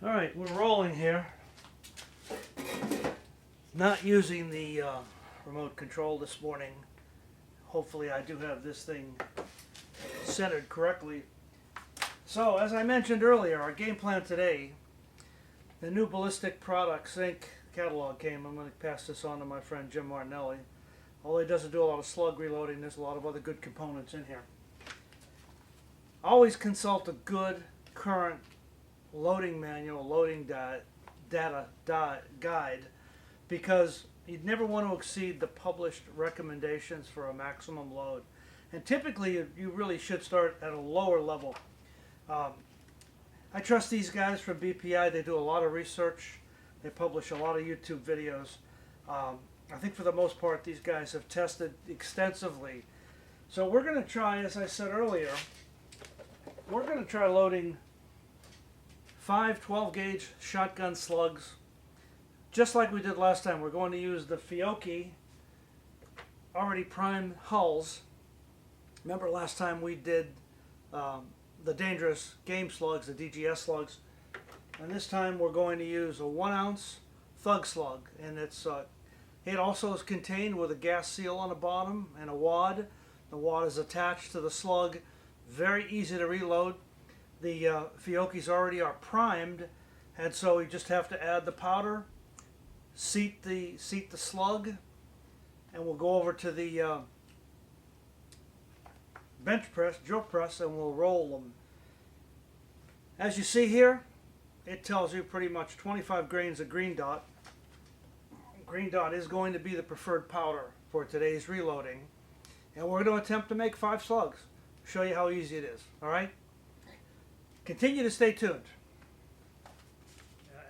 All right, we're rolling here. Not using the remote control this morning. Hopefully I do have this thing centered correctly. So, as I mentioned earlier, our game plan today, the new Ballistic Products Inc. catalog came. I'm going to pass this on to my friend Jim Martinelli. Although he doesn't do a lot of slug reloading, there's a lot of other good components in here. Always consult a good, current loading manual, loading data guide, because you'd never want to exceed the published recommendations for a maximum load. And typically, you really should start at a lower level. I trust these guys from BPI. They do a lot of research. They publish a lot of YouTube videos. I think for the most part, these guys have tested extensively. So we're going to try, as I said earlier, we're going to try loading 5 12-gauge shotgun slugs, just like we did last time. We're going to use the Fiocchi already primed hulls. Remember last time we did the dangerous game slugs, the DGS slugs, and this time we're going to use a 1-ounce thug slug, and it also is contained with a gas seal on the bottom and a wad. The wad is attached to the slug. Very easy to reload. The Fiocchis already are primed, and so you just have to add the powder, seat the slug, and we'll go over to the bench press, drill press, and we'll roll them. As you see here, it tells you pretty much 25 grains of green dot. Green dot is going to be the preferred powder for today's reloading, and we're going to attempt to make 5 slugs. Show you how easy it is. All right? Continue to stay tuned.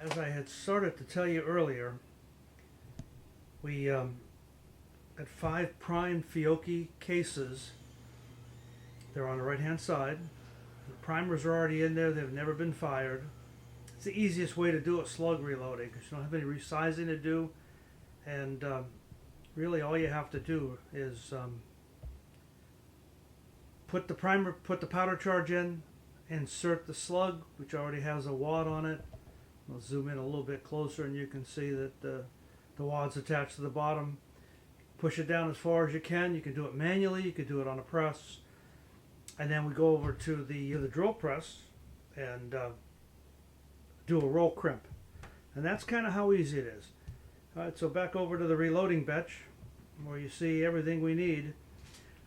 As I had started to tell you earlier, we had 5 primed Fiocchi cases. They're on the right-hand side. The primers are already in there. They've never been fired. It's the easiest way to do a slug reloading because you don't have any resizing to do, and really all you have to do is put the powder charge in, insert the slug, which already has a wad on it. I'll zoom in a little bit closer and you can see that the wad's attached to the bottom. Push it down as far as you can. You can do it manually, you can do it on a press. And then we go over to the drill press and do a roll crimp. And that's kind of how easy it is. Alright, so back over to the reloading bench where you see everything we need.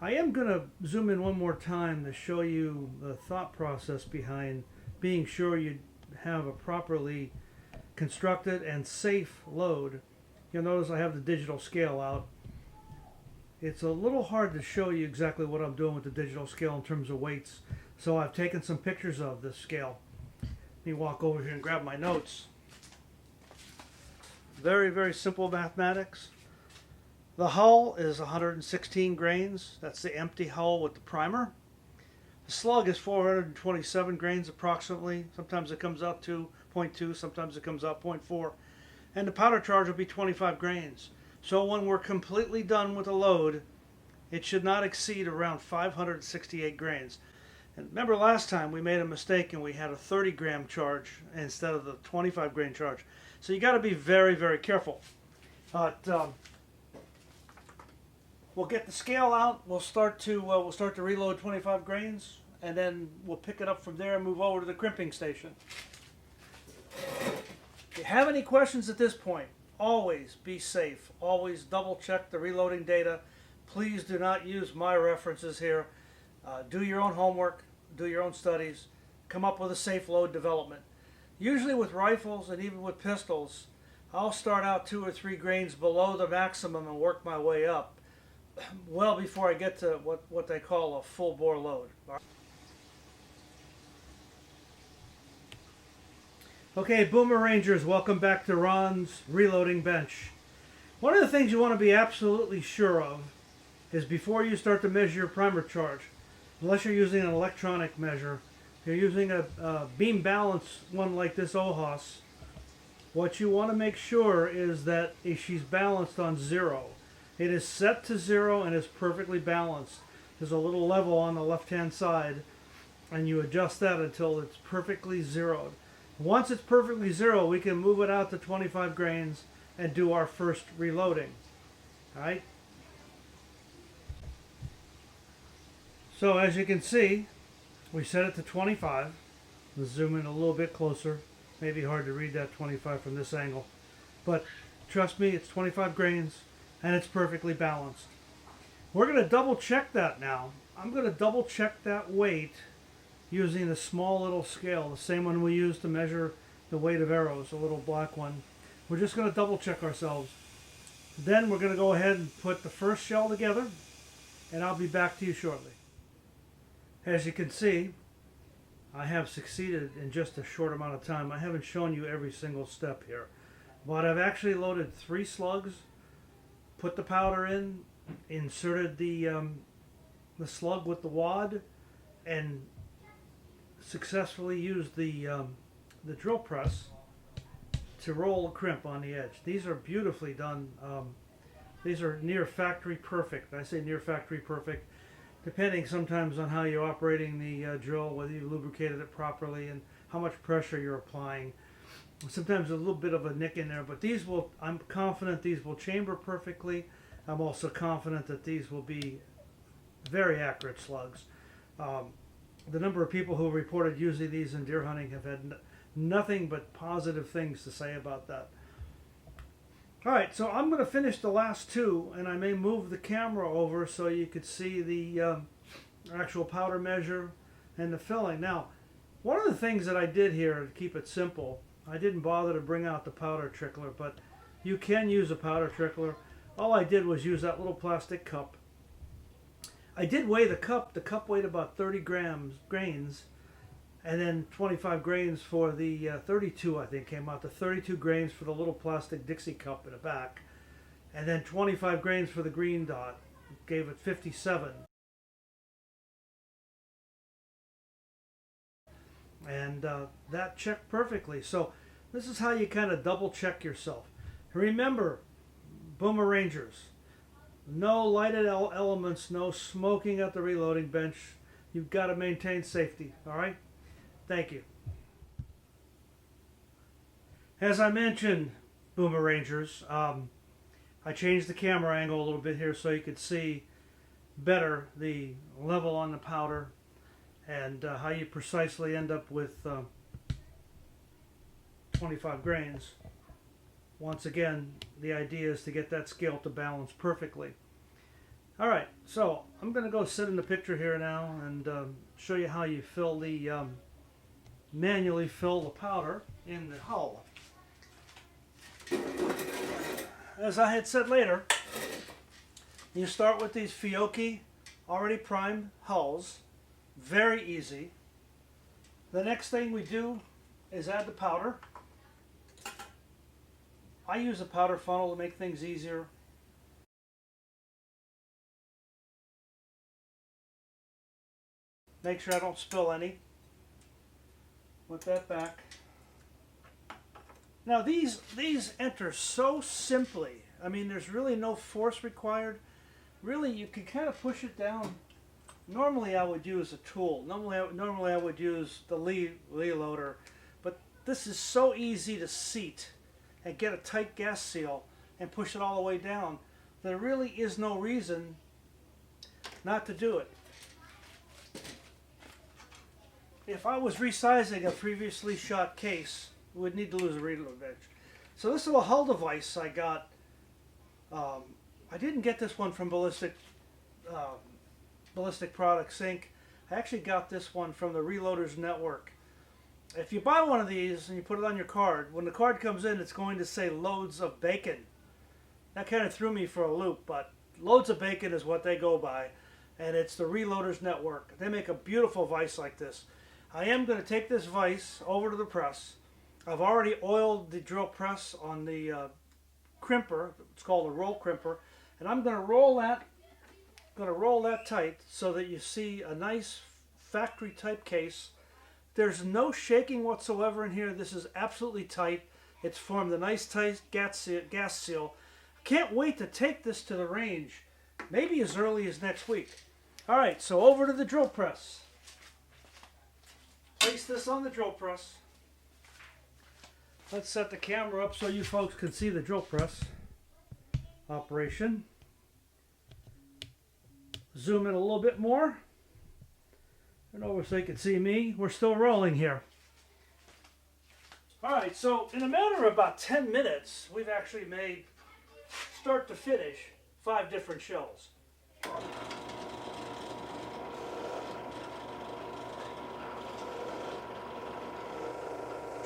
I am going to zoom in one more time to show you the thought process behind being sure you have a properly constructed and safe load. You'll notice I have the digital scale out. It's a little hard to show you exactly what I'm doing with the digital scale in terms of weights, so I've taken some pictures of this scale. Let me walk over here and grab my notes. Very, very simple mathematics. The hull is 116 grains. That's the empty hull with the primer. The slug is 427 grains approximately. Sometimes it comes out to 0.2, sometimes it comes out 0.4. And the powder charge will be 25 grains. So when we're completely done with the load, it should not exceed around 568 grains. And remember last time we made a mistake and we had a 30 gram charge instead of the 25 grain charge. So you got to be very, very careful. But we'll get the scale out. We'll start to reload 25 grains, and then we'll pick it up from there and move over to the crimping station. If you have any questions at this point, always be safe. Always double check the reloading data. Please do not use my references here. Do your own homework. Do your own studies. Come up with a safe load development. Usually with rifles and even with pistols, I'll start out 2 or 3 grains below the maximum and work my way up, well before I get to what they call a full bore load. Okay, Boomer Rangers, welcome back to Ron's Reloading Bench. One of the things you want to be absolutely sure of is before you start to measure your primer charge, unless you're using an electronic measure, if you're using a beam balance one like this OHAS, what you want to make sure is that she's balanced on 0. It is set to 0 and is perfectly balanced. There's a little level on the left-hand side, and you adjust that until it's perfectly zeroed. Once it's perfectly zero, we can move it out to 25 grains and do our first reloading. All right. So as you can see, we set it to 25. Let's zoom in a little bit closer. Maybe hard to read that 25 from this angle. But trust me, it's 25 grains and it's perfectly balanced. We're going to double check that now. I'm going to double check that weight using the small little scale, the same one we use to measure the weight of arrows, a little black one. We're just going to double check ourselves. Then we're going to go ahead and put the first shell together, and I'll be back to you shortly. As you can see, I have succeeded in just a short amount of time. I haven't shown you every single step here, but I've actually loaded 3 slugs, put the powder in, inserted the slug with the wad, and successfully used the drill press to roll a crimp on the edge. These are beautifully done. These are near factory perfect. I say near factory perfect, depending sometimes on how you're operating the drill, whether you lubricated it properly and how much pressure you're applying. Sometimes a little bit of a nick in there, but these will, I'm confident these will chamber perfectly. I'm also confident that these will be very accurate slugs. The number of people who reported using these in deer hunting have had nothing but positive things to say about that. All right, so I'm going to finish the last 2, and I may move the camera over so you could see the actual powder measure and the filling. Now, one of the things that I did here to keep it simple, I didn't bother to bring out the powder trickler, but you can use a powder trickler. All I did was use that little plastic cup. I did weigh the cup. The cup weighed about 30 grains, and then 25 grains for the 32, I think, came out to 32 grains for the little plastic Dixie cup in the back, and then 25 grains for the green dot, gave it 57. And that checked perfectly. So this is how you kind of double check yourself. Remember, boomerangers, no lighted elements, no smoking at the reloading bench. You've got to maintain safety, all right? Thank you. As I mentioned, boomerangers, I changed the camera angle a little bit here so you could see better the level on the powder and how you precisely end up with 25 grains. Once again, the idea is to get that scale to balance perfectly. All right, so I'm going to go sit in the picture here now and show you how you fill the manually fill the powder in the hull. As I had said later, you start with these Fiocchi already primed hulls. Very easy. The next thing we do is add the powder. I use a powder funnel to make things easier. Make sure I don't spill any. Put that back. Now these enter so simply. I mean, there's really no force required. Really, you can kind of push it down. Normally I would use a tool. Normally I would use the Lee loader. But this is so easy to seat and get a tight gas seal and push it all the way down. There really is no reason not to do it. If I was resizing a previously shot case, we would need to lose a reload edge. So this little hull device I got, I didn't get this one from Ballistic Products Inc. I actually got this one from the Reloaders Network. If you buy one of these and you put it on your card, when the card comes in, it's going to say loads of bacon. That kind of threw me for a loop, but loads of bacon is what they go by, and it's the Reloaders Network. They make a beautiful vise like this. I am going to take this vise over to the press. I've already oiled the drill press on the crimper. It's called a roll crimper, and I'm going to roll that tight so that you see a nice factory type case. There's no shaking whatsoever in here. This is absolutely tight. It's formed a nice tight gas seal. Can't wait to take this to the range, maybe as early as next week. All right, so over to the drill press. Place this on the drill press. Let's set the camera up so you folks can see the drill press operation. Zoom in a little bit more. And over so you can see me. We're still rolling here. Alright, so in a matter of about 10 minutes, we've actually made, start to finish, 5 different shells.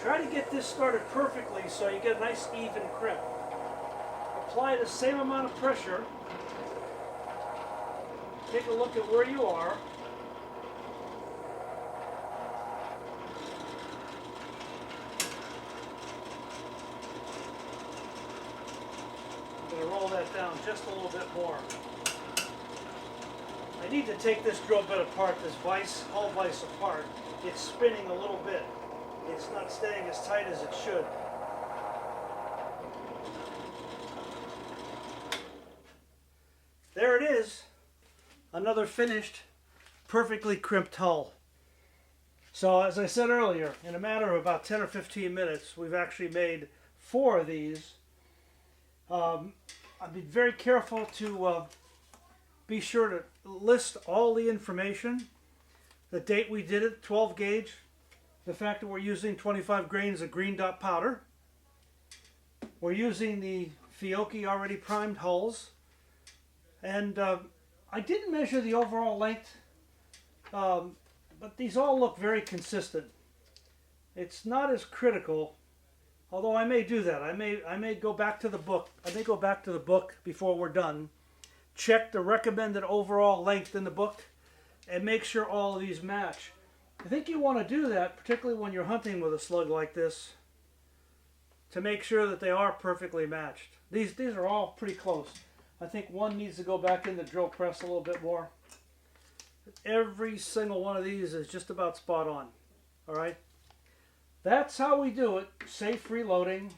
Try to get this started perfectly so you get a nice even crimp. Apply the same amount of pressure. Take a look at where you are. I'm going to roll that down just a little bit more. I need to take this drill bit apart, this vise, hull vise apart. It's spinning a little bit. It's not staying as tight as it should. There it is. Another finished, perfectly crimped hull. So as I said earlier, in a matter of about 10 or 15 minutes, we've actually made 4 of these. I've been very careful to be sure to list all the information. The date we did it, 12 gauge. The fact that we're using 25 grains of green dot powder. We're using the Fiocchi already primed hulls. And I didn't measure the overall length, but these all look very consistent. It's not as critical, although I may do that. I may go back to the book. I may go back to the book before we're done. Check the recommended overall length in the book and make sure all of these match. I think you want to do that, particularly when you're hunting with a slug like this, to make sure that they are perfectly matched. These are all pretty close. I think one needs to go back in the drill press a little bit more. Every single one of these is just about spot on. All right? That's how we do it. Safe reloading.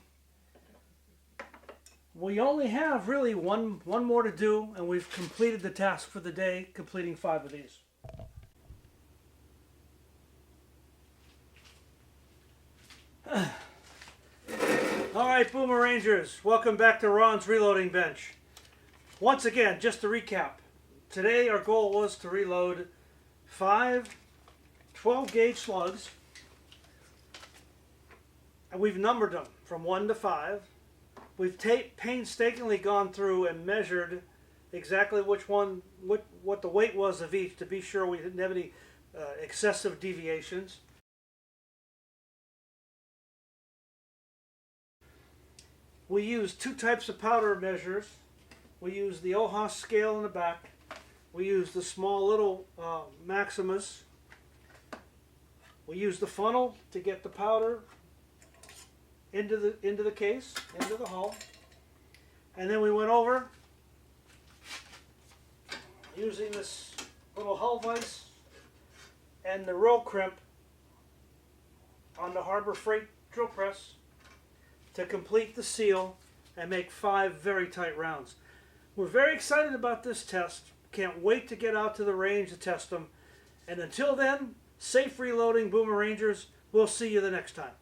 We only have really one more to do, and we've completed the task for the day, completing 5 of these. All right, Boomer Rangers, welcome back to Ron's Reloading Bench. Once again, just to recap, today our goal was to reload 5 12 gauge slugs, and we've numbered them from 1 to 5. We've painstakingly gone through and measured exactly which one, what the weight was of each, to be sure we didn't have any excessive deviations. We used 2 types of powder measures. We used the OHAS scale in the back. We used the small little Maximus. We used the funnel to get the powder into the case, into the hull. And then we went over using this little hull vise and the roll crimp on the Harbor Freight drill press to complete the seal and make 5 very tight rounds. We're very excited about this test. Can't wait to get out to the range to test them. And until then, safe reloading, Boomer Rangers. We'll see you the next time.